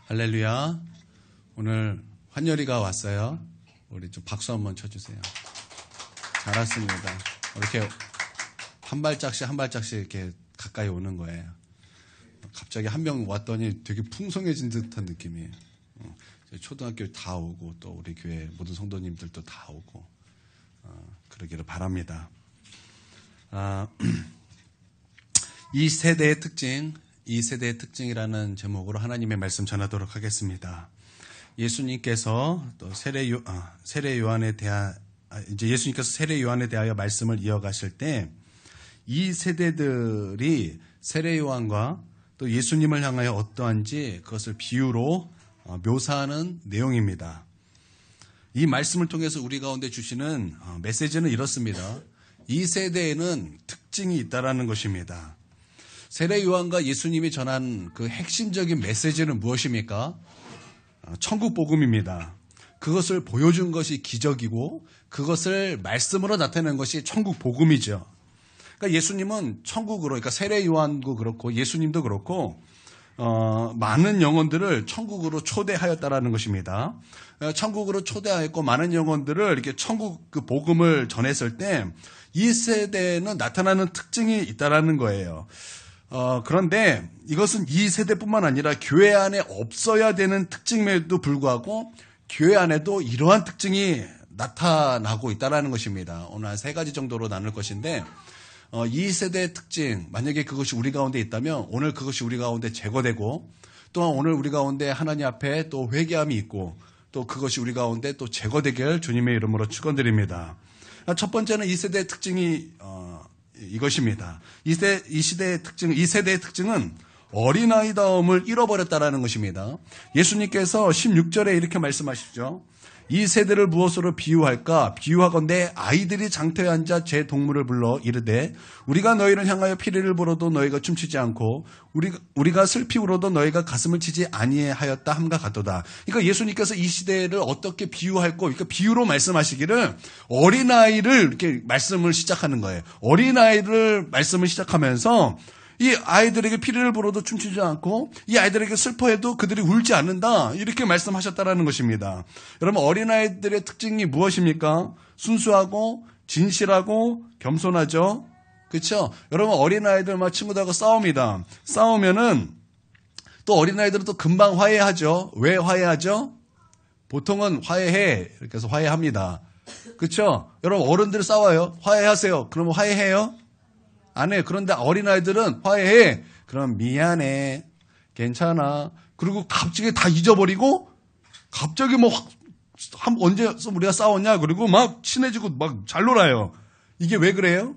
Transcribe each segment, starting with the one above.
할렐루야. 오늘 환열이가 왔어요. 우리 좀 박수 한번 쳐주세요. 잘 왔습니다. 이렇게 한 발짝씩 이렇게 가까이 오는 거예요. 갑자기 한 명 왔더니 되게 풍성해진 듯한 느낌이에요. 초등학교 다 오고 또 우리 교회 모든 성도님들도 다 오고 그러기를 바랍니다. 이 세대의 특징이라는 제목으로 하나님의 말씀 전하도록 하겠습니다. 예수님께서 또 세례 요한에 대하여 말씀을 이어가실 때 이 세대들이 세례 요한과 또 예수님을 향하여 어떠한지 그것을 비유로 묘사하는 내용입니다. 이 말씀을 통해서 우리 가운데 주시는 메시지는 이렇습니다. 이 세대에는 특징이 있다라는 것입니다. 세례 요한과 예수님이 전한 그 핵심적인 메시지는 무엇입니까? 천국 복음입니다. 그것을 보여준 것이 기적이고 그것을 말씀으로 나타낸 것이 천국 복음이죠. 그러니까 예수님은 천국으로, 그러니까 세례 요한도 그렇고 예수님도 그렇고 많은 영혼들을 천국으로 초대하였다라는 것입니다. 천국으로 초대하였고 많은 영혼들을 이렇게 천국 그 복음을 전했을 때 이 세대는 나타나는 특징이 있다라는 거예요. 그런데 이것은 이 세대뿐만 아니라 교회 안에 없어야 되는 특징에도 불구하고 교회 안에도 이러한 특징이 나타나고 있다는 것입니다. 오늘 한 3가지 정도로 나눌 것인데 이 세대의 특징, 만약에 그것이 우리 가운데 있다면 오늘 그것이 우리 가운데 제거되고 또한 오늘 우리 가운데 하나님 앞에 또 회개함이 있고 또 그것이 우리 가운데 또 제거되길 주님의 이름으로 축원드립니다. 첫 번째는 이 세대의 특징이 이것입니다. 이 세대의 특징은 어린아이다움을 잃어버렸다라는 것입니다. 예수님께서 16절에 이렇게 말씀하시죠. 이 세대를 무엇으로 비유할까? 비유하건대 아이들이 장터에 앉아 제 동물을 불러 이르되 우리가 너희를 향하여 피리를 불어도 너희가 춤추지 않고 우리가 슬피 울어도 너희가 가슴을 치지 아니하였다 함과 같도다. 그러니까 예수님께서 이 시대를 어떻게 비유할까? 그러니까 비유로 말씀하시기를 어린아이를 이렇게 말씀을 시작하는 거예요. 어린아이를 말씀을 시작하면서 이 아이들에게 피리를 불어도 춤추지 않고 이 아이들에게 슬퍼해도 그들이 울지 않는다. 이렇게 말씀하셨다라는 것입니다. 여러분 어린아이들의 특징이 무엇입니까? 순수하고 진실하고 겸손하죠. 그렇죠? 여러분 어린아이들 막 친구들하고 싸웁니다. 싸우면은 또 어린아이들은 또 금방 화해하죠. 왜 화해하죠? 보통은 화해해. 이렇게 해서 화해합니다. 그렇죠? 여러분 어른들 싸워요. 화해하세요. 그러면 화해해요? 안 해. 그런데 어린아이들은 화해해. 그럼 미안해. 괜찮아. 그리고 갑자기 다 잊어버리고 갑자기 언제 우리가 싸웠냐. 그리고 막 친해지고 막 잘 놀아요. 이게 왜 그래요?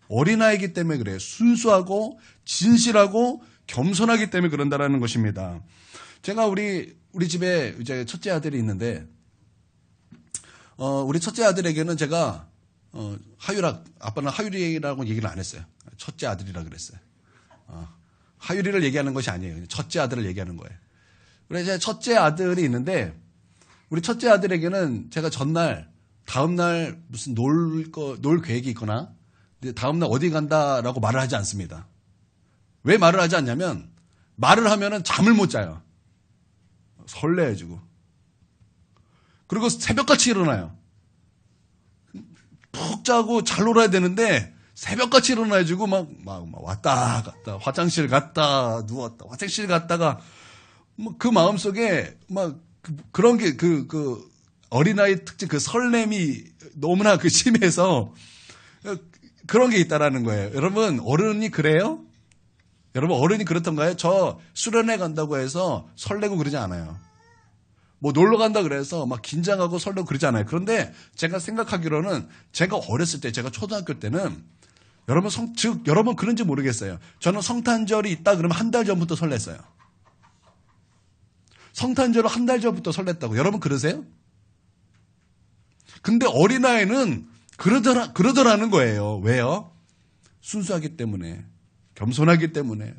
어린아이기 때문에 그래요. 순수하고 진실하고 겸손하기 때문에 그런다라는 것입니다. 제가 우리 집에 이제 첫째 아들이 있는데 우리 첫째 아들에게는 제가 아빠는 하율이라고 얘기를 안 했어요. 첫째 아들이라 그랬어요. 하율이를 얘기하는 것이 아니에요. 첫째 아들을 얘기하는 거예요. 그래서 첫째 아들이 있는데 우리 첫째 아들에게는 제가 다음날 무슨 놀 계획이 있거나 다음날 어디 간다라고 말을 하지 않습니다. 왜 말을 하지 않냐면 말을 하면은 잠을 못 자요. 설레가지고. 그리고 새벽같이 일어나요. 푹 자고 잘 놀아야 되는데 새벽같이 일어나가지고 막 왔다 갔다 화장실 갔다 누웠다 화장실 갔다가 그 마음속에 그런 게 그 어린아이 특징 그 설렘이 너무나 심해서 그런 게 있다라는 거예요. 여러분 어른이 그래요? 여러분 어른이 그렇던가요? 저 수련회 간다고 해서 설레고 그러지 않아요. 놀러 간다 그래서 막 긴장하고 설레고 그러지 않아요. 그런데 제가 생각하기로는 제가 어렸을 때, 제가 초등학교 때는 여러분 그런지 모르겠어요. 저는 성탄절이 있다 그러면 한 달 전부터 설렜어요. 성탄절을 한 달 전부터 설렜다고. 여러분 그러세요? 근데 어린아이는 그러더라는 거예요. 왜요? 순수하기 때문에, 겸손하기 때문에.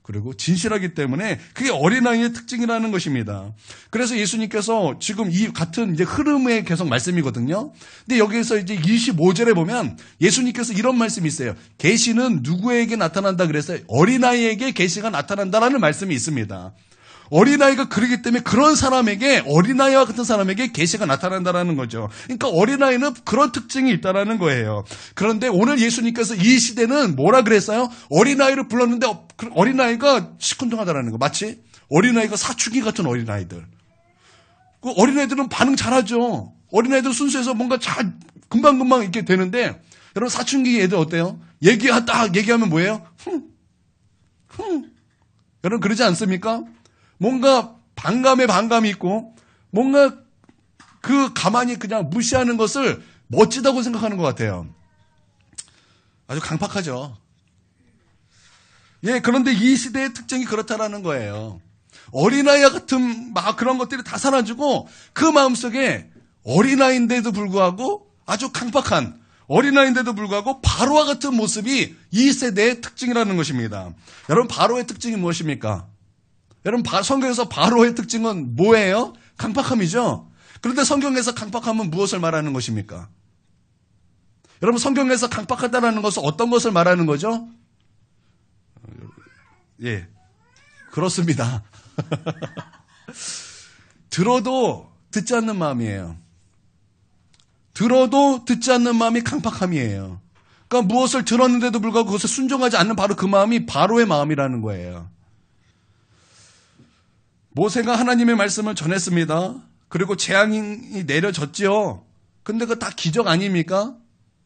그리고 진실하기 때문에 그게 어린아이의 특징이라는 것입니다. 그래서 예수님께서 지금 이 같은 이제 흐름의 계속 말씀이거든요. 근데 여기에서 이제 25절에 보면 예수님께서 이런 말씀이 있어요. 계시는 누구에게 나타난다 그랬어요? 어린아이에게 계시가 나타난다라는 말씀이 있습니다. 어린아이가 그러기 때문에 그런 사람에게, 어린아이와 같은 사람에게 계시가 나타난다는 거죠. 그러니까 어린아이는 그런 특징이 있다는 거예요. 그런데 오늘 예수님께서 이 시대는 뭐라 그랬어요? 어린아이를 불렀는데 어린아이가 시큰둥하다라는 거. 마치 어린아이가 사춘기 같은 어린아이들. 그 어린아이들은 반응 잘하죠. 어린아이들 순수해서 뭔가 잘 금방금방 이렇게 되는데, 여러분 사춘기 애들 어때요? 얘기하면 뭐예요? 여러분 그러지 않습니까? 뭔가 반감이 있고, 뭔가 그 가만히 그냥 무시하는 것을 멋지다고 생각하는 것 같아요. 아주 강팍하죠. 예, 그런데 이 시대의 특징이 그렇다라는 거예요. 어린아이와 같은 막 그런 것들이 다 사라지고, 그 마음속에 어린아이인데도 불구하고 아주 강팍한, 어린아이인데도 불구하고 바로와 같은 모습이 이 세대의 특징이라는 것입니다. 여러분 바로의 특징이 무엇입니까? 여러분 성경에서 바로의 특징은 뭐예요? 강팍함이죠. 그런데 성경에서 강팍함은 무엇을 말하는 것입니까? 여러분 성경에서 강팍하다라는 것은 어떤 것을 말하는 거죠? 예, 그렇습니다. 들어도 듣지 않는 마음이에요. 들어도 듣지 않는 마음이 강팍함이에요. 그러니까 무엇을 들었는데도 불구하고 그것을 순종하지 않는 바로 그 마음이 바로의 마음이라는 거예요. 모세가 하나님의 말씀을 전했습니다. 그리고 재앙이 내려졌죠. 근데 그거 다 기적 아닙니까?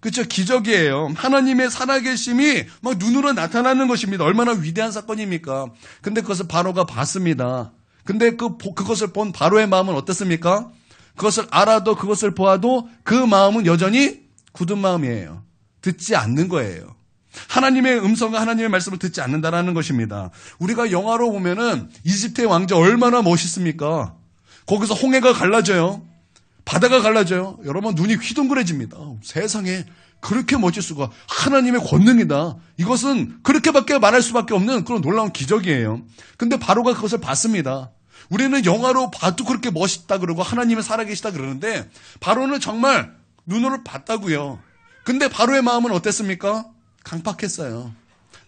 그렇죠? 기적이에요. 하나님의 살아계심이 막 눈으로 나타나는 것입니다. 얼마나 위대한 사건입니까? 근데 그것을 바로가 봤습니다. 근데 그것을 본 바로의 마음은 어땠습니까? 그것을 알아도 그것을 보아도 그 마음은 여전히 굳은 마음이에요. 듣지 않는 거예요. 하나님의 음성과 하나님의 말씀을 듣지 않는다라는 것입니다. 우리가 영화로 보면은 이집트의 왕자 얼마나 멋있습니까? 거기서 홍해가 갈라져요. 바다가 갈라져요. 여러분 눈이 휘둥그레집니다. 세상에 그렇게 멋질 수가, 하나님의 권능이다. 이것은 그렇게밖에 말할 수밖에 없는 그런 놀라운 기적이에요. 근데 바로가 그것을 봤습니다. 우리는 영화로 봐도 그렇게 멋있다 그러고 하나님은 살아계시다 그러는데, 바로는 정말 눈으로 봤다고요. 근데 바로의 마음은 어땠습니까? 강팍했어요.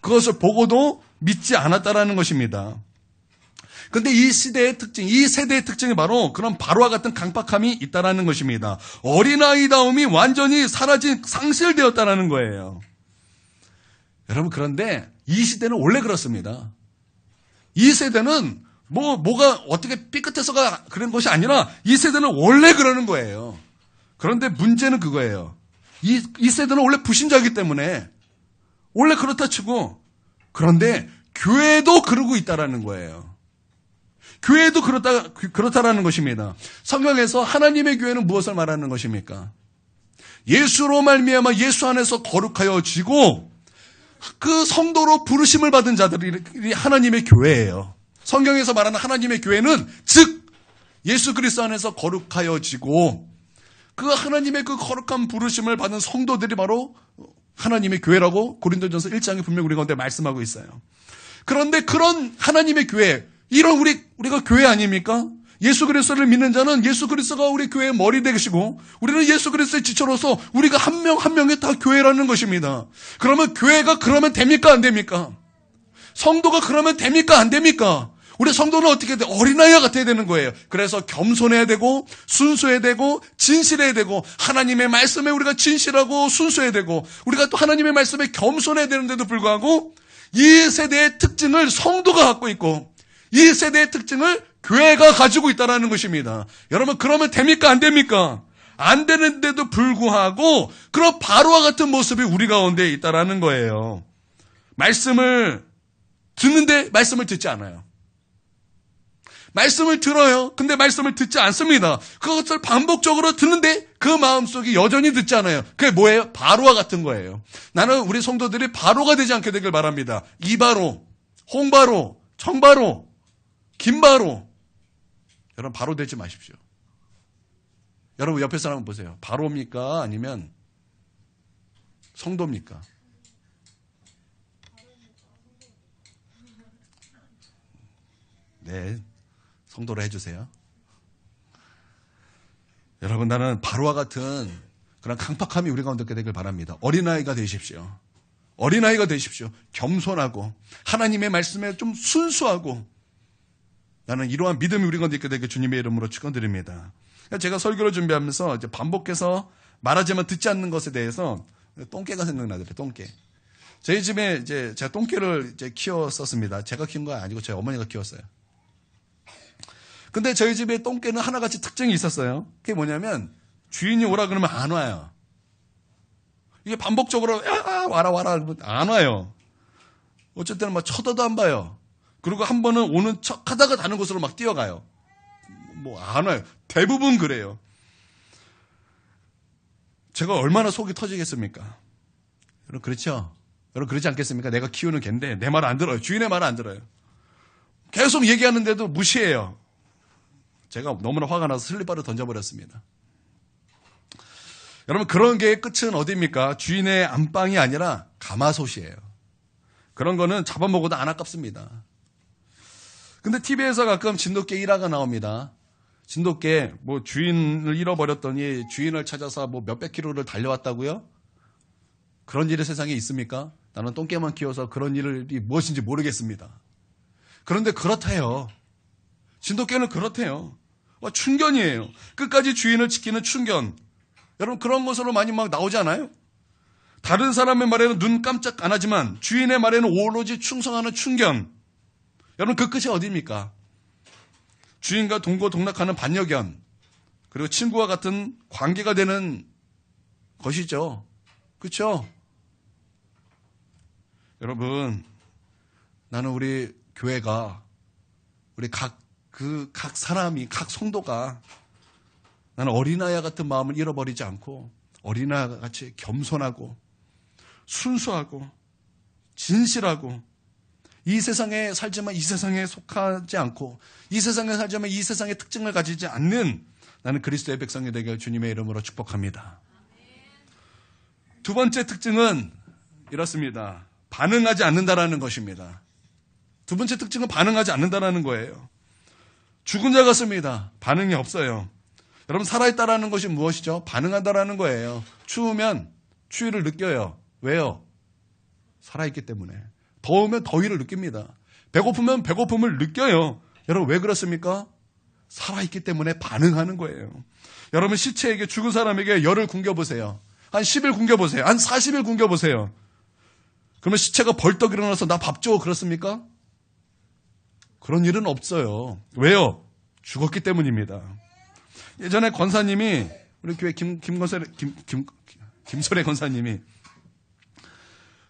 그것을 보고도 믿지 않았다라는 것입니다. 근데 이 시대의 특징, 이 세대의 특징이 바로 그런 바로와 같은 강팍함이 있다라는 것입니다. 어린아이다움이 완전히 상실되었다라는 거예요. 여러분 그런데 이 시대는 원래 그렇습니다. 이 세대는 뭐가 어떻게 삐끗해서가 그런 것이 아니라 이 세대는 원래 그러는 거예요. 그런데 문제는 그거예요. 이 세대는 원래 불신자이기 때문에 원래 그렇다 치고, 그런데 교회도 그러고 있다라는 거예요. 교회도 그렇다라는 것입니다. 성경에서 하나님의 교회는 무엇을 말하는 것입니까? 예수로 말미암아 예수 안에서 거룩하여지고 그 성도로 부르심을 받은 자들이 하나님의 교회예요. 성경에서 말하는 하나님의 교회는 즉 예수 그리스도 안에서 거룩하여지고 그 하나님의 그 거룩한 부르심을 받은 성도들이 바로 하나님의 교회라고 고린도전서 1장에 분명히 우리 가운데 말씀하고 있어요. 그런데 그런 하나님의 교회, 이런 우리가 교회 아닙니까? 예수 그리스도를 믿는 자는 예수 그리스도가 우리 교회의 머리 되시고, 우리는 예수 그리스도의 지체로서 우리가 한 명 한 명이 다 교회라는 것입니다. 그러면 교회가 그러면 됩니까? 안 됩니까? 성도가 그러면 됩니까? 안 됩니까? 우리 성도는 어떻게 돼? 어린아이와 같아야 되는 거예요. 그래서 겸손해야 되고 순수해야 되고 진실해야 되고, 하나님의 말씀에 우리가 진실하고 순수해야 되고, 우리가 또 하나님의 말씀에 겸손해야 되는데도 불구하고 이 세대의 특징을 성도가 갖고 있고 이 세대의 특징을 교회가 가지고 있다는 것입니다. 여러분 그러면 됩니까? 안 됩니까? 안 되는데도 불구하고 그런 바로와 같은 모습이 우리 가운데 있다는 거예요. 말씀을 듣는데 말씀을 듣지 않아요. 말씀을 들어요. 근데 말씀을 듣지 않습니다. 그것을 반복적으로 듣는데 그 마음속이 여전히 듣지 않아요. 그게 뭐예요? 바로와 같은 거예요. 나는 우리 성도들이 바로가 되지 않게 되길 바랍니다. 이바로, 홍바로, 청바로, 김바로. 여러분 바로 되지 마십시오. 여러분 옆에 사람 보세요. 바로입니까? 아니면 성도입니까? 네, 성도로 해주세요. 여러분 나는 바로와 같은 그런 강팍함이 우리 가운데 되길 바랍니다. 어린아이가 되십시오. 어린아이가 되십시오. 겸손하고 하나님의 말씀에 좀 순수하고 나는 이러한 믿음이 우리 가운데 있게 되게 주님의 이름으로 축원드립니다. 제가 설교를 준비하면서 이제 반복해서 말하지만 듣지 않는 것에 대해서 똥개가 생각나더라고요. 똥개. 저희 집에 이제 제가 똥개를 이제 키웠었습니다. 제가 키운 거 아니고 저희 어머니가 키웠어요. 근데 저희 집에 똥개는 하나같이 특징이 있었어요. 그게 뭐냐면 주인이 오라 그러면 안 와요. 이게 반복적으로 야, 와라 안 와요. 어쩔 때는 막 쳐다도 안 봐요. 그리고 한 번은 오는 척 하다가 다른 곳으로 막 뛰어가요. 뭐 안 와요. 대부분 그래요. 제가 얼마나 속이 터지겠습니까? 여러분 그렇죠? 여러분 그러지 않겠습니까? 내가 키우는 개인데 내 말 안 들어요. 주인의 말을 안 들어요. 계속 얘기하는데도 무시해요. 제가 너무나 화가 나서 슬리퍼를 던져버렸습니다. 여러분 그런 개의 끝은 어디입니까? 주인의 안방이 아니라 가마솥이에요. 그런 거는 잡아먹어도 안 아깝습니다. 근데 TV에서 가끔 진돗개 일화가 나옵니다. 진돗개 뭐 주인을 잃어버렸더니 주인을 찾아서 뭐 몇백 킬로를 달려왔다고요? 그런 일이 세상에 있습니까? 나는 똥개만 키워서 그런 일이 무엇인지 모르겠습니다. 그런데 그렇대요. 진돗개는 그렇대요. 충견이에요. 끝까지 주인을 지키는 충견. 여러분 그런 것으로 많이 막 나오지 않아요? 다른 사람의 말에는 눈 깜짝 안 하지만 주인의 말에는 오로지 충성하는 충견. 여러분 그 끝이 어디입니까? 주인과 동고동락하는 반려견. 그리고 친구와 같은 관계가 되는 것이죠. 그렇죠? 여러분 나는 우리 교회가 우리 각 사람이 각 성도가 나는 어린아이와 같은 마음을 잃어버리지 않고 어린아이와 같이 겸손하고 순수하고 진실하고 이 세상에 살지만 이 세상에 속하지 않고 이 세상에 살지만 이 세상의 특징을 가지지 않는 나는 그리스도의 백성이 되길 주님의 이름으로 축복합니다. 두 번째 특징은 이렇습니다. 반응하지 않는다라는 것입니다. 두 번째 특징은 반응하지 않는다라는 거예요. 죽은 자 같습니다. 반응이 없어요. 여러분 살아있다라는 것이 무엇이죠? 반응한다라는 거예요. 추우면 추위를 느껴요. 왜요? 살아있기 때문에. 더우면 더위를 느낍니다. 배고프면 배고픔을 느껴요. 여러분 왜 그렇습니까? 살아있기 때문에 반응하는 거예요. 여러분 시체에게 죽은 사람에게 열을 굶겨보세요. 한 10일 굶겨보세요. 한 40일 굶겨보세요. 그러면 시체가 벌떡 일어나서 나 밥 줘 그렇습니까? 그런 일은 없어요. 왜요? 죽었기 때문입니다. 예전에 권사님이 우리 교회 김설의 권사님이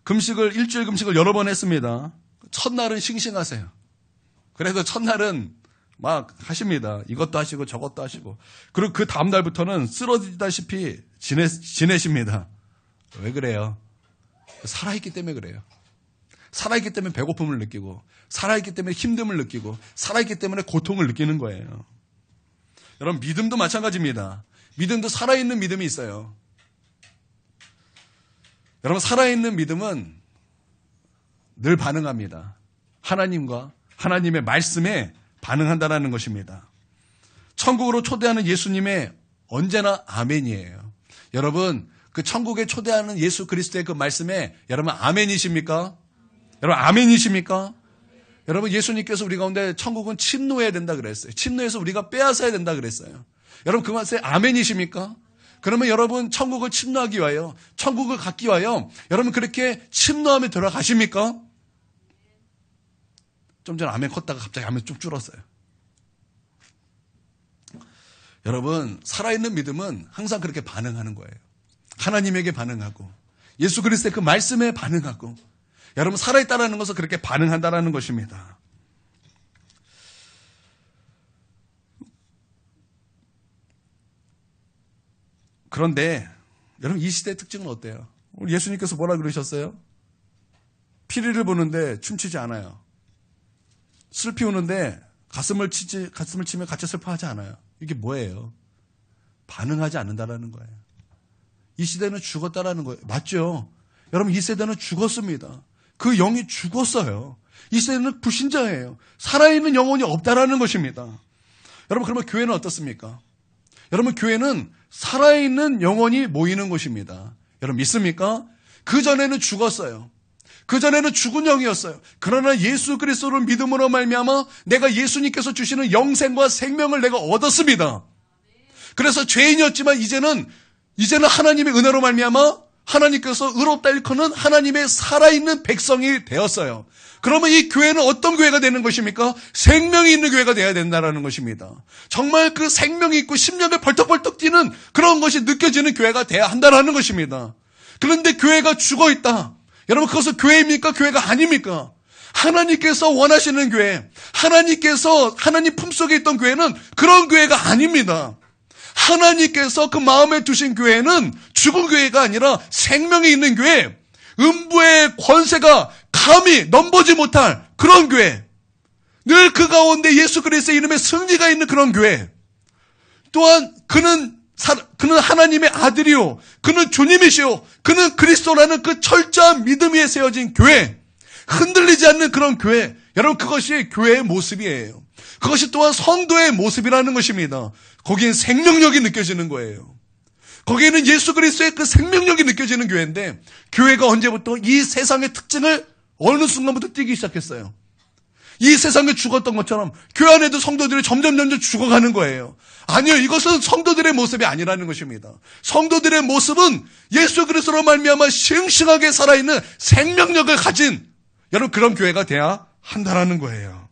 금식을 일주일 금식을 여러 번 했습니다. 첫날은 싱싱하세요. 그래서 첫날은 막 하십니다. 이것도 하시고 저것도 하시고 그리고 그 다음 날부터는 쓰러지다시피 지내십니다. 왜 그래요? 살아있기 때문에 그래요. 살아있기 때문에 배고픔을 느끼고 살아있기 때문에 힘듦을 느끼고 살아있기 때문에 고통을 느끼는 거예요. 여러분 믿음도 마찬가지입니다. 믿음도 살아있는 믿음이 있어요. 여러분 살아있는 믿음은 늘 반응합니다. 하나님과 하나님의 말씀에 반응한다는 것입니다. 천국으로 초대하는 예수님의 언제나 아멘이에요. 여러분 그 천국에 초대하는 예수 그리스도의 그 말씀에 여러분 아멘이십니까? 여러분 아멘이십니까? 여러분 예수님께서 우리 가운데 천국은 침노해야 된다 그랬어요. 침노해서 우리가 빼앗아야 된다 그랬어요. 여러분 그 말씀에 아멘이십니까? 그러면 여러분 천국을 침노하기 위하여 천국을 갖기 위하여 여러분 그렇게 침노하며 들어가십니까? 좀 전에 아멘 컸다가 갑자기 아멘 쭉 줄었어요. 여러분 살아있는 믿음은 항상 그렇게 반응하는 거예요. 하나님에게 반응하고 예수 그리스도의 그 말씀에 반응하고 여러분 살아있다라는 것은 그렇게 반응한다라는 것입니다. 그런데 여러분 이 시대의 특징은 어때요? 우리 예수님께서 뭐라 그러셨어요? 피리를 보는데 춤추지 않아요. 슬피 우는데 가슴을 치면 같이 슬퍼하지 않아요. 이게 뭐예요? 반응하지 않는다라는 거예요. 이 시대는 죽었다라는 거예요. 맞죠? 여러분 이 세대는 죽었습니다. 그 영이 죽었어요. 이 세대는 불신자예요. 살아있는 영혼이 없다라는 것입니다. 여러분 그러면 교회는 어떻습니까? 여러분 교회는 살아있는 영혼이 모이는 곳입니다. 여러분 믿습니까? 그전에는 죽었어요. 그전에는 죽은 영이었어요. 그러나 예수 그리스도를 믿음으로 말미암아 내가 예수님께서 주시는 영생과 생명을 내가 얻었습니다. 그래서 죄인이었지만 이제는 하나님의 은혜로 말미암아 하나님께서 의롭다 일컫는 하나님의 살아있는 백성이 되었어요. 그러면 이 교회는 어떤 교회가 되는 것입니까? 생명이 있는 교회가 되어야 된다는 것입니다. 정말 그 생명이 있고 심령에 벌떡벌떡 뛰는 그런 것이 느껴지는 교회가 돼야 한다는 것입니다. 그런데 교회가 죽어있다. 여러분 그것은 교회입니까? 교회가 아닙니까? 하나님께서 원하시는 교회, 하나님 품속에 있던 교회는 그런 교회가 아닙니다. 하나님께서 그 마음에 두신 교회는 죽은 교회가 아니라 생명이 있는 교회, 음부의 권세가 감히 넘보지 못할 그런 교회, 늘 그 가운데 예수 그리스도의 이름에 승리가 있는 그런 교회, 또한 그는 하나님의 아들이요, 그는 주님이시요, 그는 그리스도라는 그 철저한 믿음 위에 세워진 교회, 흔들리지 않는 그런 교회, 여러분 그것이 교회의 모습이에요. 그것이 또한 성도의 모습이라는 것입니다. 거기엔 생명력이 느껴지는 거예요. 거기에는 예수 그리스도의 그 생명력이 느껴지는 교회인데, 교회가 언제부터 이 세상의 특징을 어느 순간부터 띄기 시작했어요. 이 세상에 죽었던 것처럼 교회 안에도 성도들이 점점 죽어가는 거예요. 아니요, 이것은 성도들의 모습이 아니라는 것입니다. 성도들의 모습은 예수 그리스도로 말미암아 싱싱하게 살아있는 생명력을 가진 여러분 그런 교회가 돼야 한다라는 거예요.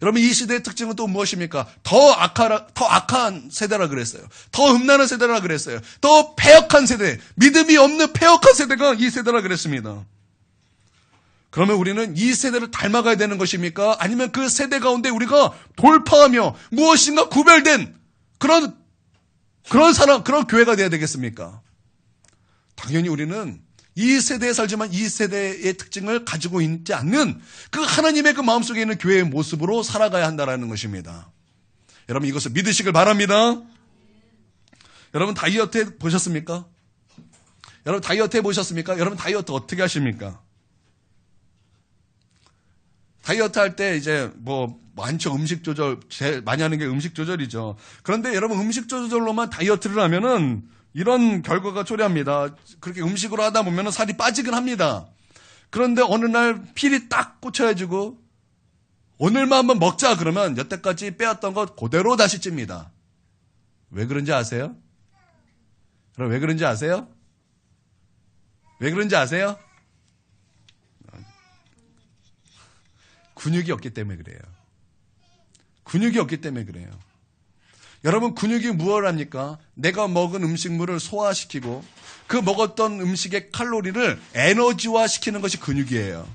여러분 이 시대의 특징은 또 무엇입니까? 더 악한 세대라 그랬어요. 더 흠나는 세대라 그랬어요. 더 패역한 세대, 믿음이 없는 패역한 세대가 이 세대라 그랬습니다. 그러면 우리는 이 세대를 닮아가야 되는 것입니까? 아니면 그 세대 가운데 우리가 돌파하며 무엇인가 구별된 그런 교회가 되어야 되겠습니까? 당연히 우리는 이 세대에 살지만 이 세대의 특징을 가지고 있지 않는 그 하나님의 그 마음속에 있는 교회의 모습으로 살아가야 한다는 것입니다. 여러분 이것을 믿으시길 바랍니다. 여러분 다이어트 해보셨습니까? 여러분 다이어트 해보셨습니까? 여러분 다이어트 어떻게 하십니까? 다이어트 할 때 이제 많죠. 음식 조절. 제일 많이 하는 게 음식 조절이죠. 그런데 여러분 음식 조절로만 다이어트를 하면은 이런 결과가 초래합니다. 그렇게 음식으로 하다 보면은 살이 빠지긴 합니다. 그런데 어느 날 필이 딱 꽂혀가지고 오늘만 한번 먹자 그러면 여태까지 빼왔던 것 그대로 다시 찝니다. 왜 그런지 아세요? 그럼 왜 그런지 아세요? 왜 그런지 아세요? 근육이 없기 때문에 그래요. 근육이 없기 때문에 그래요. 여러분 근육이 무엇을 합니까? 내가 먹은 음식물을 소화시키고 그 먹었던 음식의 칼로리를 에너지화 시키는 것이 근육이에요.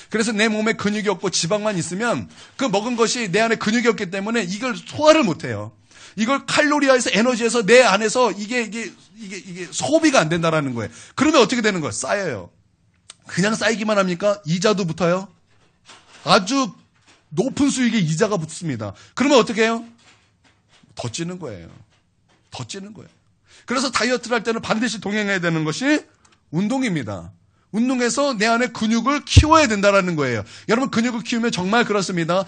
그래서 내 몸에 근육이 없고 지방만 있으면 그 먹은 것이 내 안에 근육이 없기 때문에 이걸 소화를 못해요. 이걸 칼로리화해서 에너지해서 내 안에서 이게 소비가 안 된다라는 거예요. 그러면 어떻게 되는 거예요? 쌓여요. 그냥 쌓이기만 합니까? 이자도 붙어요. 아주 높은 수익에 이자가 붙습니다. 그러면 어떻게 해요? 더 찌는 거예요. 더 찌는 거예요. 그래서 다이어트를 할 때는 반드시 동행해야 되는 것이 운동입니다. 운동해서 내 안에 근육을 키워야 된다는 거예요. 여러분 근육을 키우면 정말 그렇습니다.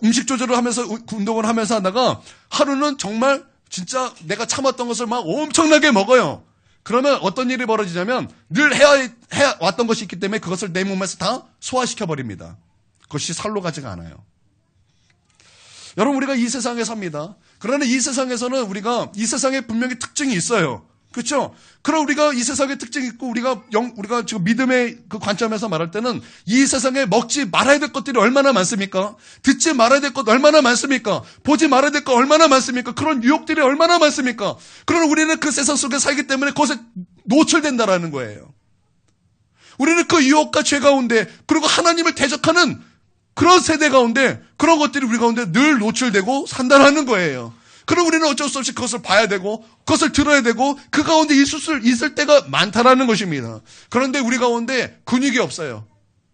음식 조절을 하면서 운동을 하면서 하다가 하루는 정말 진짜 내가 참았던 것을 막 엄청나게 먹어요. 그러면 어떤 일이 벌어지냐면 늘 해왔던 것이 있기 때문에 그것을 내 몸에서 다 소화시켜버립니다. 그것이 살로 가지가 않아요. 여러분 우리가 이 세상에 삽니다. 그러나 이 세상에서는 우리가 이 세상에 분명히 특징이 있어요. 그렇죠? 그럼 우리가 이 세상에 특징이 있고 우리가 지금 믿음의 그 관점에서 말할 때는 이 세상에 먹지 말아야 될 것들이 얼마나 많습니까? 듣지 말아야 될 것 얼마나 많습니까? 보지 말아야 될 것 얼마나 많습니까? 그런 유혹들이 얼마나 많습니까? 그러나 우리는 그 세상 속에 살기 때문에 그것에 노출된다라는 거예요. 우리는 그 유혹과 죄 가운데 그리고 하나님을 대적하는 그런 세대 가운데 그런 것들이 우리 가운데 늘 노출되고 산다라는 거예요. 그럼 우리는 어쩔 수 없이 그것을 봐야 되고 그것을 들어야 되고 그 가운데 있을 때가 많다라는 것입니다. 그런데 우리 가운데 근육이 없어요.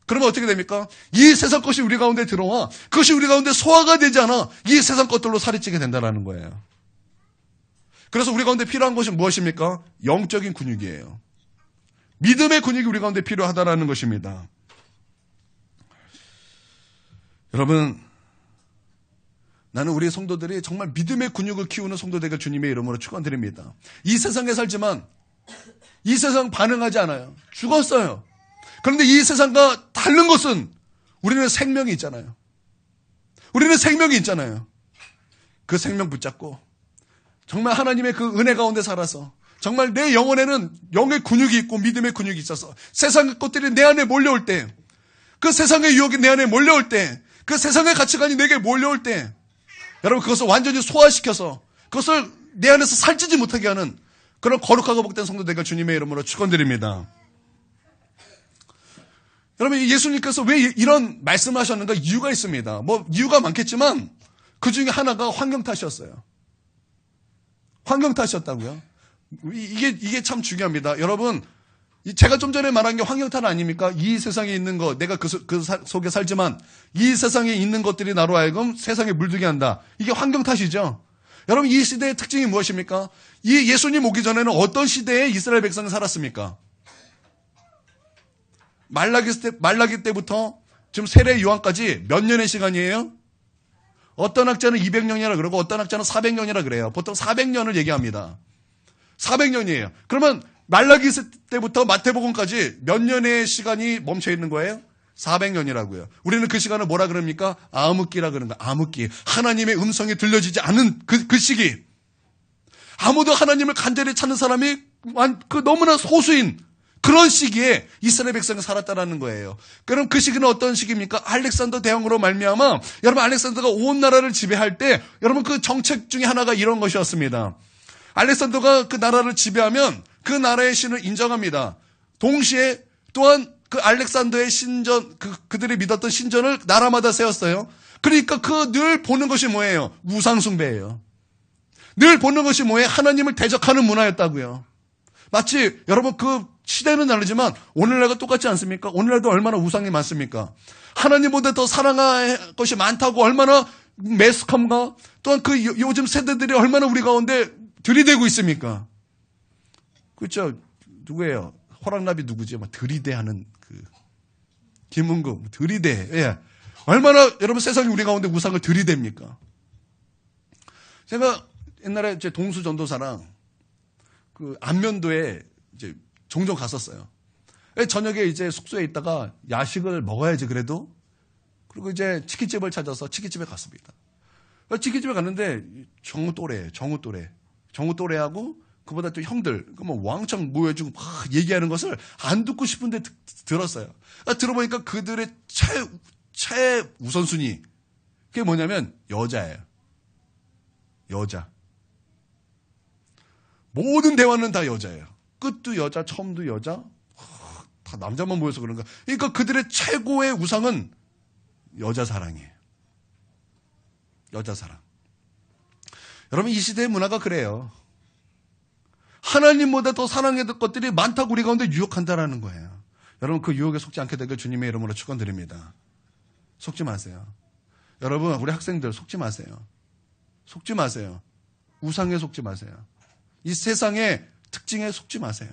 그러면 어떻게 됩니까? 이 세상 것이 우리 가운데 들어와 그것이 우리 가운데 소화가 되지 않아 이 세상 것들로 살이 찌게 된다는 거예요. 그래서 우리 가운데 필요한 것이 무엇입니까? 영적인 근육이에요. 믿음의 근육이 우리 가운데 필요하다라는 것입니다. 여러분 나는 우리 성도들이 정말 믿음의 근육을 키우는 성도들에게 주님의 이름으로 축원드립니다. 이 세상에 살지만 이 세상 반응하지 않아요. 죽었어요. 그런데 이 세상과 다른 것은 우리는 생명이 있잖아요. 우리는 생명이 있잖아요. 그 생명 붙잡고 정말 하나님의 그 은혜 가운데 살아서 정말 내 영혼에는 영의 근육이 있고 믿음의 근육이 있어서 세상의 것들이 내 안에 몰려올 때, 그 세상의 유혹이 내 안에 몰려올 때, 그 세상의 가치관이 내게 몰려올 때, 여러분 그것을 완전히 소화시켜서 그것을 내 안에서 살찌지 못하게 하는 그런 거룩하고 복된 성도 되기를 주님의 이름으로 축원드립니다. 여러분 예수님께서 왜 이런 말씀을 하셨는가? 이유가 있습니다. 뭐 이유가 많겠지만 그 중에 하나가 환경 탓이었어요. 환경 탓이었다고요. 이게 참 중요합니다. 여러분 제가 좀 전에 말한 게 환경 탓 아닙니까? 이 세상에 있는 것, 내가 그 속에 살지만 이 세상에 있는 것들이 나로 하여금 세상에 물들게 한다. 이게 환경 탓이죠. 여러분 이 시대의 특징이 무엇입니까? 이 예수님 오기 전에는 어떤 시대에 이스라엘 백성이 살았습니까? 말라기 때부터 지금 세례 요한까지 몇 년의 시간이에요? 어떤 학자는 200년이라 그러고 어떤 학자는 400년이라 그래요. 보통 400년을 얘기합니다. 400년이에요. 그러면 말라기 때부터 마태복음까지 몇 년의 시간이 멈춰 있는 거예요? 400년이라고요. 우리는 그 시간을 뭐라 그럽니까? 암흑기라 그러는 거예요. 암흑기. 하나님의 음성이 들려지지 않은 그 시기. 아무도 하나님을 간절히 찾는 사람이 너무나 소수인 그런 시기에 이스라엘 백성이 살았다라는 거예요. 그럼 그 시기는 어떤 시기입니까? 알렉산더 대왕으로 말미암아 여러분 알렉산더가 온 나라를 지배할 때 여러분 그 정책 중에 하나가 이런 것이었습니다. 알렉산더가 그 나라를 지배하면 그 나라의 신을 인정합니다. 동시에 또한 그 알렉산더의 신전, 그들이 믿었던 신전을 나라마다 세웠어요. 그러니까 그 늘 보는 것이 뭐예요? 우상숭배예요. 늘 보는 것이 뭐예요? 하나님을 대적하는 문화였다고요. 마치 여러분 그 시대는 다르지만 오늘날과 똑같지 않습니까? 오늘날도 얼마나 우상이 많습니까? 하나님보다 더 사랑할 것이 많다고 얼마나 매스컴과 또한 그 요즘 세대들이 얼마나 우리 가운데 들이대고 있습니까? 그렇죠? 누구예요? 호랑나비 누구지? 막 들이대하는 그 김은국 들이대. 예. 얼마나 여러분 세상이 우리 가운데 우상을 들이댑니까? 제가 옛날에 제 동수 전도사랑 그 안면도에 이제 종종 갔었어요. 저녁에 이제 숙소에 있다가 야식을 먹어야지 그래도. 그리고 이제 치킨집을 찾아서 치킨집에 갔습니다. 치킨집에 갔는데 정우 또래하고 그보다 또 형들 뭐 왕창 모여주고 막 얘기하는 것을 안 듣고 싶은데 들었어요. 들어보니까 그들의 최우선순위 그게 뭐냐면 여자예요. 여자. 모든 대화는 다 여자예요. 끝도 여자, 처음도 여자. 다 남자만 모여서 그런가. 그러니까 그들의 최고의 우상은 여자 사랑이에요. 여자 사랑. 여러분 이 시대의 문화가 그래요. 하나님보다 더 사랑해야 될 것들이 많다고 우리 가운데 유혹한다라는 거예요. 여러분 그 유혹에 속지 않게 되길 주님의 이름으로 축원드립니다. 속지 마세요. 여러분 우리 학생들 속지 마세요. 속지 마세요. 우상에 속지 마세요. 이 세상의 특징에 속지 마세요.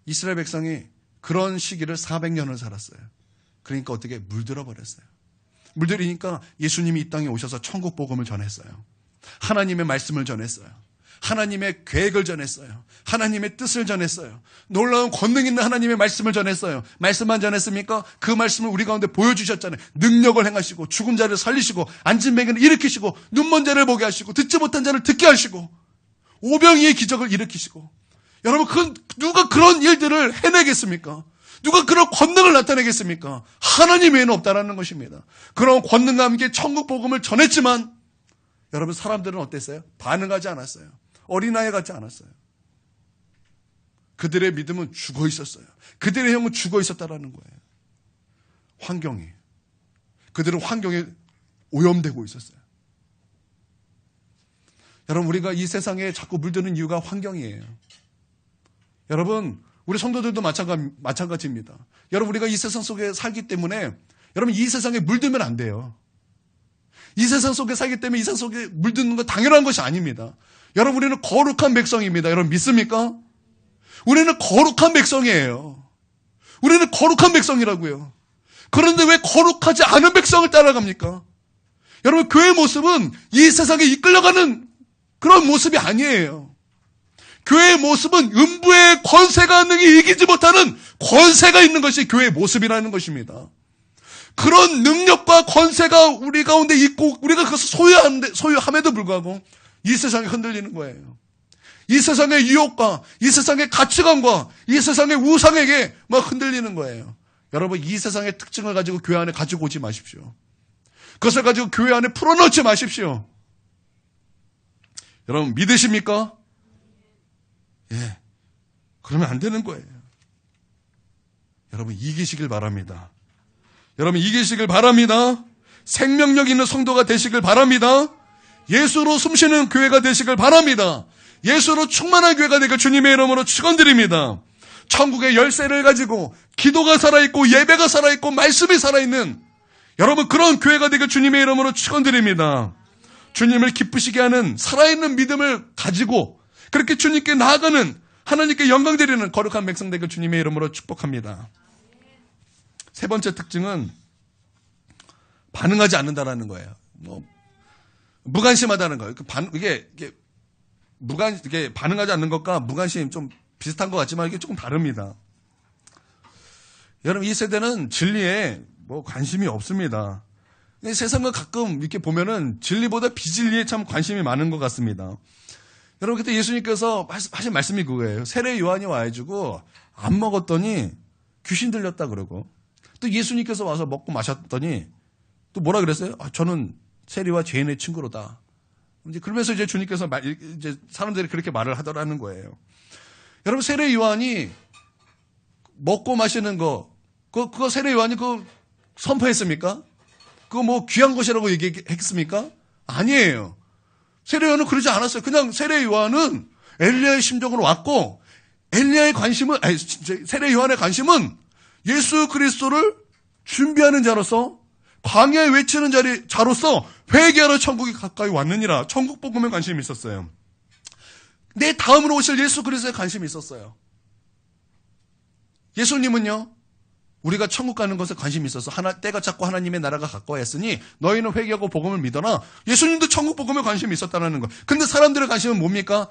이스라엘 백성이 그런 시기를 400년을 살았어요. 그러니까 어떻게 물들어 버렸어요. 물들이니까 예수님이 이 땅에 오셔서 천국 복음을 전했어요. 하나님의 말씀을 전했어요. 하나님의 계획을 전했어요. 하나님의 뜻을 전했어요. 놀라운 권능 있는 하나님의 말씀을 전했어요. 말씀만 전했습니까? 그 말씀을 우리 가운데 보여주셨잖아요. 능력을 행하시고 죽은 자를 살리시고 앉은 맹인을 일으키시고 눈먼 자를 보게 하시고 듣지 못한 자를 듣게 하시고 오병이의 기적을 일으키시고 여러분 누가 그런 일들을 해내겠습니까? 누가 그런 권능을 나타내겠습니까? 하나님 외에는 없다라는 것입니다. 그런 권능과 함께 천국 복음을 전했지만 여러분 사람들은 어땠어요? 반응하지 않았어요. 어린아이 같지 않았어요. 그들의 믿음은 죽어 있었어요. 그들의 영은 죽어 있었다라는 거예요. 환경이. 그들은 환경에 오염되고 있었어요. 여러분 우리가 이 세상에 자꾸 물드는 이유가 환경이에요. 여러분 우리 성도들도 마찬가지입니다. 여러분 우리가 이 세상 속에 살기 때문에 여러분 이 세상에 물들면 안 돼요. 이 세상 속에 살기 때문에 이 세상 속에 물드는 건 당연한 것이 아닙니다. 여러분 우리는 거룩한 백성입니다. 여러분 믿습니까? 우리는 거룩한 백성이에요. 우리는 거룩한 백성이라고요. 그런데 왜 거룩하지 않은 백성을 따라갑니까? 여러분 교회의 모습은 이 세상에 이끌려가는 그런 모습이 아니에요. 교회의 모습은 음부의 권세가 능히 이기지 못하는 권세가 있는 것이 교회의 모습이라는 것입니다. 그런 능력과 권세가 우리 가운데 있고 우리가 그것을 소유함에도 불구하고 이 세상에 흔들리는 거예요. 이 세상의 유혹과 이 세상의 가치관과 이 세상의 우상에게 막 흔들리는 거예요. 여러분, 이 세상의 특징을 가지고 교회 안에 가지고 오지 마십시오. 그것을 가지고 교회 안에 풀어넣지 마십시오. 여러분, 믿으십니까? 예. 그러면 안 되는 거예요. 여러분, 이기시길 바랍니다. 여러분, 이기시길 바랍니다. 생명력 있는 성도가 되시길 바랍니다. 예수로 숨쉬는 교회가 되시길 바랍니다. 예수로 충만한 교회가 되길 주님의 이름으로 축원드립니다. 천국의 열쇠를 가지고 기도가 살아있고 예배가 살아있고 말씀이 살아있는 여러분, 그런 교회가 되길 주님의 이름으로 축원드립니다. 주님을 기쁘시게 하는 살아있는 믿음을 가지고 그렇게 주님께 나아가는, 하나님께 영광 드리는 거룩한 백성 되길 주님의 이름으로 축복합니다. 세 번째 특징은 반응하지 않는다라는 거예요. 무관심하다는 거예요. 이게 반응하지 않는 것과 무관심 좀 비슷한 것 같지만 이게 조금 다릅니다. 여러분, 이 세대는 진리에 관심이 없습니다. 세상을 가끔 이렇게 보면은 진리보다 비진리에 참 관심이 많은 것 같습니다. 여러분, 그때 예수님께서 하신 말씀이 그거예요. 세례 요한이 와가지고 안 먹었더니 귀신 들렸다 그러고, 또 예수님께서 와서 먹고 마셨더니 또 뭐라 그랬어요? 저는 세리와 죄인의 친구로다. 그러면서 이제 주님께서 이제 사람들이 그렇게 말을 하더라는 거예요. 여러분, 세례 요한이 먹고 마시는 그거 세례 요한이 선포했습니까? 그거 귀한 것이라고 얘기했습니까? 아니에요. 세례 요한은 그러지 않았어요. 그냥 세례 요한은 엘리야의 심정으로 왔고, 세례 요한의 관심은 예수 그리스도를 준비하는 자로서, 광야에 외치는 자로서 회개하러 천국이 가까이 왔느니라. 천국 복음에 관심이 있었어요. 내 다음으로 오실 예수 그리스도에 관심이 있었어요. 예수님은요, 우리가 천국 가는 것에 관심이 있어서 때가 찼고 하나님의 나라가 가까워했으니 너희는 회개하고 복음을 믿어라. 예수님도 천국 복음에 관심이 있었다는 거. 근데 사람들의 관심은 뭡니까?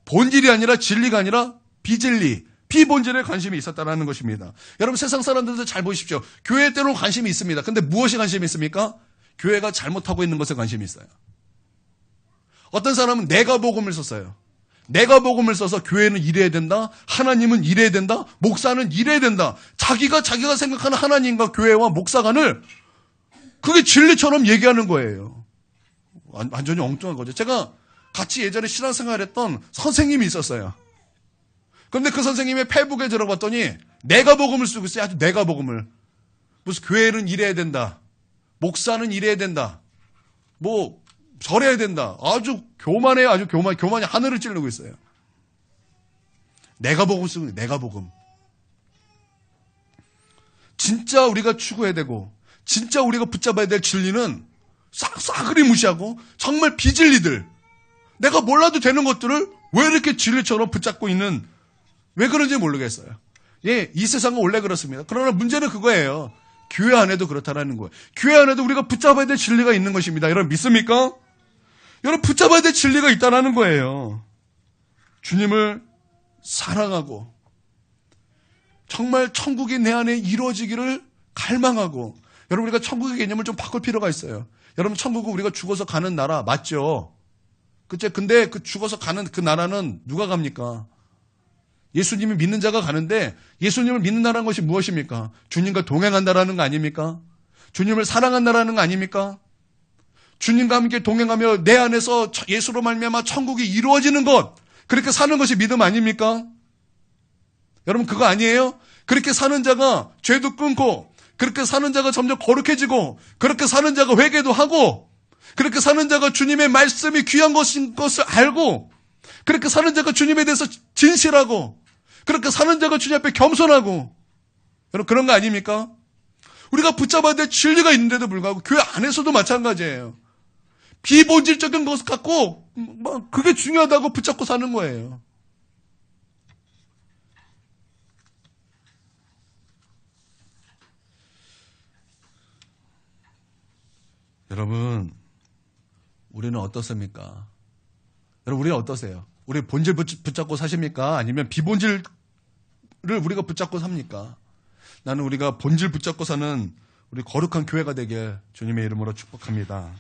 본질이 아니라 진리가 아니라 비진리, 비본질에 관심이 있었다는 것입니다. 여러분, 세상 사람들도 잘 보십시오. 교회 때로는 관심이 있습니다. 근데 무엇에 관심이 있습니까? 교회가 잘못하고 있는 것에 관심이 있어요. 어떤 사람은 내가 복음을 썼어요. 내가 복음을 써서 교회는 이래야 된다. 하나님은 이래야 된다. 목사는 이래야 된다. 자기가 생각하는 하나님과 교회와 목사관을 그게 진리처럼 얘기하는 거예요. 완전히 엉뚱한 거죠. 제가 같이 예전에 신앙생활 했던 선생님이 있었어요. 그런데 그 선생님의 페이북에 들어봤더니 내가 복음을 쓰고 있어요. 아주 내가 복음을. 무슨 교회는 이래야 된다. 목사는 이래야 된다. 절해야 된다. 아주 교만해요. 아주 교만이 하늘을 찌르고 있어요. 내가 복음 쓰고 내가 복음. 진짜 우리가 추구해야 되고 진짜 우리가 붙잡아야 될 진리는 싸그리 무시하고 정말 비진리들, 내가 몰라도 되는 것들을 왜 이렇게 진리처럼 붙잡고 있는, 왜 그런지 모르겠어요. 이 세상은 원래 그렇습니다. 그러나 문제는 그거예요. 교회 안에도 그렇다라는 거예요. 교회 안에도 우리가 붙잡아야 될 진리가 있는 것입니다. 여러분, 믿습니까? 여러분, 붙잡아야 될 진리가 있다라는 거예요. 주님을 사랑하고 정말 천국이 내 안에 이루어지기를 갈망하고, 여러분, 우리가 천국의 개념을 좀 바꿀 필요가 있어요. 여러분, 천국은 우리가 죽어서 가는 나라 맞죠? 그치? 근데 그 죽어서 가는 그 나라는 누가 갑니까? 예수님을 믿는 자가 가는데, 예수님을 믿는다는 것이 무엇입니까? 주님과 동행한다라는 거 아닙니까? 주님을 사랑한다라는 거 아닙니까? 주님과 함께 동행하며 내 안에서 예수로 말미암아 천국이 이루어지는 것, 그렇게 사는 것이 믿음 아닙니까? 여러분, 그거 아니에요? 그렇게 사는 자가 죄도 끊고, 그렇게 사는 자가 점점 거룩해지고, 그렇게 사는 자가 회개도 하고, 그렇게 사는 자가 주님의 말씀이 귀한 것인 것을 알고, 그렇게 사는 자가 주님에 대해서 진실하고, 그렇게 사는 자가 주님 앞에 겸손하고, 여러분, 그런 거 아닙니까? 우리가 붙잡아야 될 진리가 있는데도 불구하고 교회 안에서도 마찬가지예요. 비본질적인 것 갖고 그게 중요하다고 붙잡고 사는 거예요. 여러분, 우리는 어떻습니까? 여러분, 우리는 어떠세요? 우리 본질 붙잡고 사십니까? 아니면 비본질을 우리가 붙잡고 삽니까? 나는 우리가 본질 붙잡고 사는 우리 거룩한 교회가 되게 주님의 이름으로 축복합니다.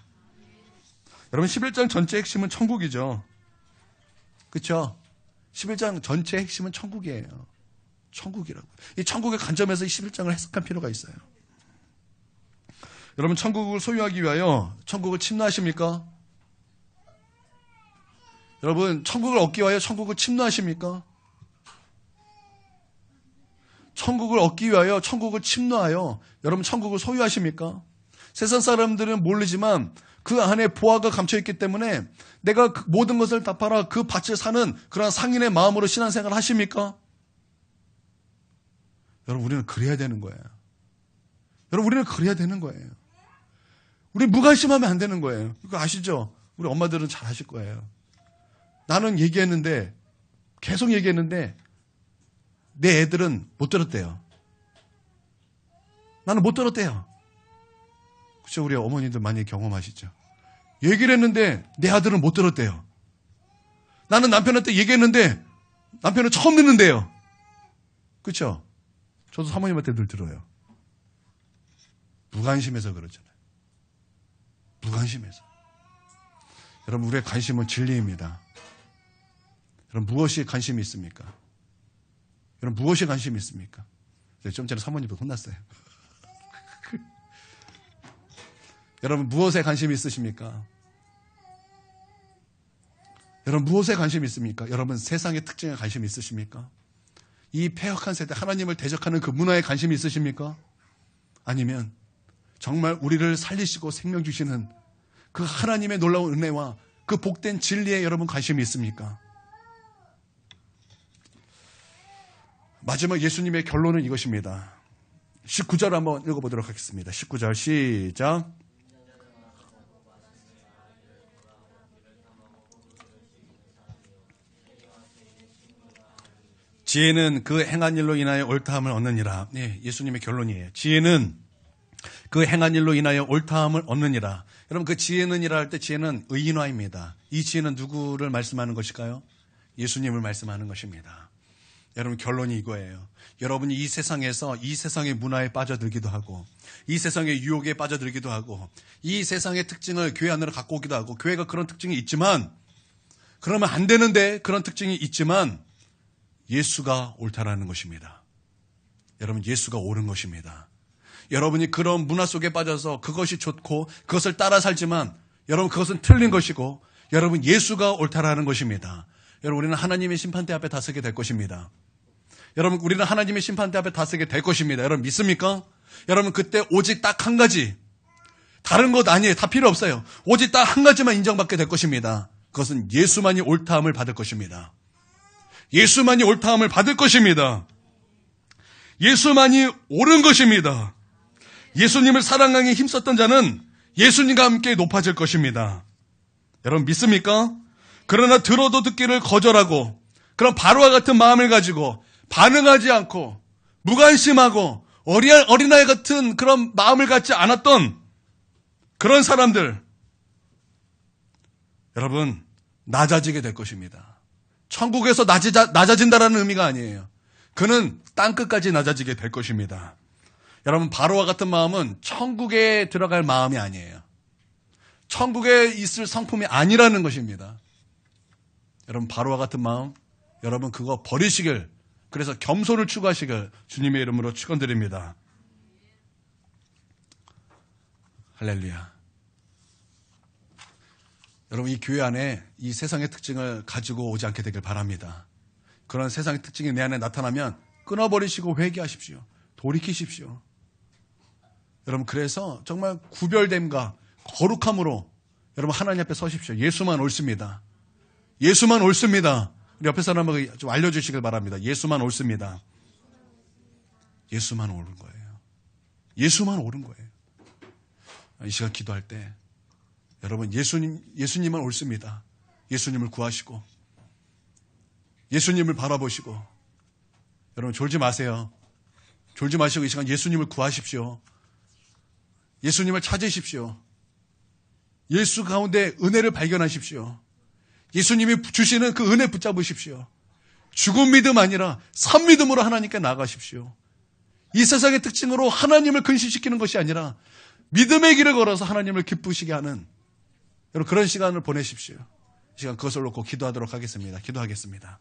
여러분 11장 전체 핵심은 천국이죠. 그렇죠? 11장 전체 핵심은 천국이에요. 천국이라고. 이 천국의 관점에서 이 11장을 해석할 필요가 있어요. 여러분 천국을 소유하기 위하여 천국을 침노하십니까? 여러분 천국을 얻기 위하여 천국을 침노하십니까? 천국을 얻기 위하여 천국을 침노하여 여러분 천국을 소유하십니까? 세상 사람들은 모르지만 그 안에 보화가 감춰있기 때문에 내가 그 모든 것을 다 팔아 그 밭을 사는 그런 상인의 마음으로 신앙생활을 하십니까? 여러분 우리는 그래야 되는 거예요. 여러분 우리는 그래야 되는 거예요. 우리 무관심하면 안 되는 거예요. 이거 아시죠? 우리 엄마들은 잘 아실 거예요. 나는 얘기했는데 계속 얘기했는데 내 애들은 못 들었대요. 나는 못 들었대요. 그렇죠? 우리 어머니들 많이 경험하시죠? 얘기를 했는데 내 아들은 못 들었대요. 나는 남편한테 얘기했는데 남편은 처음 듣는데요. 그렇죠? 저도 사모님한테 늘 들어요. 무관심해서 그러잖아요. 무관심해서. 여러분 우리의 관심은 진리입니다. 여러분 무엇이 관심이 있습니까? 여러분 무엇이 관심이 있습니까? 좀 전에 사모님도 혼났어요. 여러분 무엇에 관심이 있으십니까? 여러분 무엇에 관심이 있습니까? 여러분 세상의 특징에 관심이 있으십니까? 이 폐역한 세대 하나님을 대적하는 그 문화에 관심이 있으십니까? 아니면 정말 우리를 살리시고 생명 주시는 그 하나님의 놀라운 은혜와 그 복된 진리에 여러분 관심이 있습니까? 마지막 예수님의 결론은 이것입니다. 19절 한번 읽어보도록 하겠습니다. 19절 시작. 지혜는 그 행한 일로 인하여 옳다함을 얻느니라. 네, 예수님의 결론이에요. 지혜는 그 행한 일로 인하여 옳다함을 얻느니라. 여러분 그 지혜는이라 할 때 지혜는 의인화입니다. 이 지혜는 누구를 말씀하는 것일까요? 예수님을 말씀하는 것입니다. 여러분 결론이 이거예요. 여러분이 이 세상에서 이 세상의 문화에 빠져들기도 하고 이 세상의 유혹에 빠져들기도 하고 이 세상의 특징을 교회 안으로 갖고 오기도 하고 교회가 그런 특징이 있지만 그러면 안 되는데 그런 특징이 있지만 예수가 옳다라는 것입니다. 여러분 예수가 옳은 것입니다. 여러분이 그런 문화 속에 빠져서 그것이 좋고 그것을 따라 살지만 여러분 그것은 틀린 것이고 여러분 예수가 옳다라는 것입니다. 여러분 우리는 하나님의 심판대 앞에 다서게 될 것입니다. 여러분 우리는 하나님의 심판대 앞에 다서게 될 것입니다. 여러분 믿습니까? 여러분 그때 오직 딱 한 가지 다른 것 아니에요. 다 필요 없어요. 오직 딱 한 가지만 인정받게 될 것입니다. 그것은 예수만이 옳다함을 받을 것입니다. 예수만이 옳다함을 받을 것입니다. 예수만이 옳은 것입니다. 예수님을 사랑하기 힘썼던 자는 예수님과 함께 높아질 것입니다. 여러분 믿습니까? 그러나 들어도 듣기를 거절하고 그런 바로와 같은 마음을 가지고 반응하지 않고 무관심하고 어린아이 같은 그런 마음을 갖지 않았던 그런 사람들 여러분 낮아지게 될 것입니다. 천국에서 낮아진다라는 의미가 아니에요. 그는 땅끝까지 낮아지게 될 것입니다. 여러분 바로와 같은 마음은 천국에 들어갈 마음이 아니에요. 천국에 있을 성품이 아니라는 것입니다. 여러분 바로와 같은 마음 여러분 그거 버리시길 그래서 겸손을 추구하시길 주님의 이름으로 축원드립니다. 할렐루야. 여러분 이 교회 안에 이 세상의 특징을 가지고 오지 않게 되길 바랍니다. 그런 세상의 특징이 내 안에 나타나면 끊어버리시고 회개하십시오. 돌이키십시오. 여러분 그래서 정말 구별됨과 거룩함으로 여러분 하나님 앞에 서십시오. 예수만 옳습니다. 예수만 옳습니다. 우리 옆에 사람에게 좀 알려주시길 바랍니다. 예수만 옳습니다. 예수만 옳은 거예요. 예수만 옳은 거예요. 이 시간 기도할 때 여러분 예수님만 옳습니다. 예수님을 구하시고 예수님을 바라보시고 여러분 졸지 마세요. 졸지 마시고 이 시간 예수님을 구하십시오. 예수님을 찾으십시오. 예수 가운데 은혜를 발견하십시오. 예수님이 주시는 그 은혜 붙잡으십시오. 죽은 믿음 아니라 산 믿음으로 하나님께 나가십시오. 이 세상의 특징으로 하나님을 근심시키는 것이 아니라 믿음의 길을 걸어서 하나님을 기쁘시게 하는 여러분 그런 시간을 보내십시오. 이 시간 그것을 놓고 기도하도록 하겠습니다. 기도하겠습니다.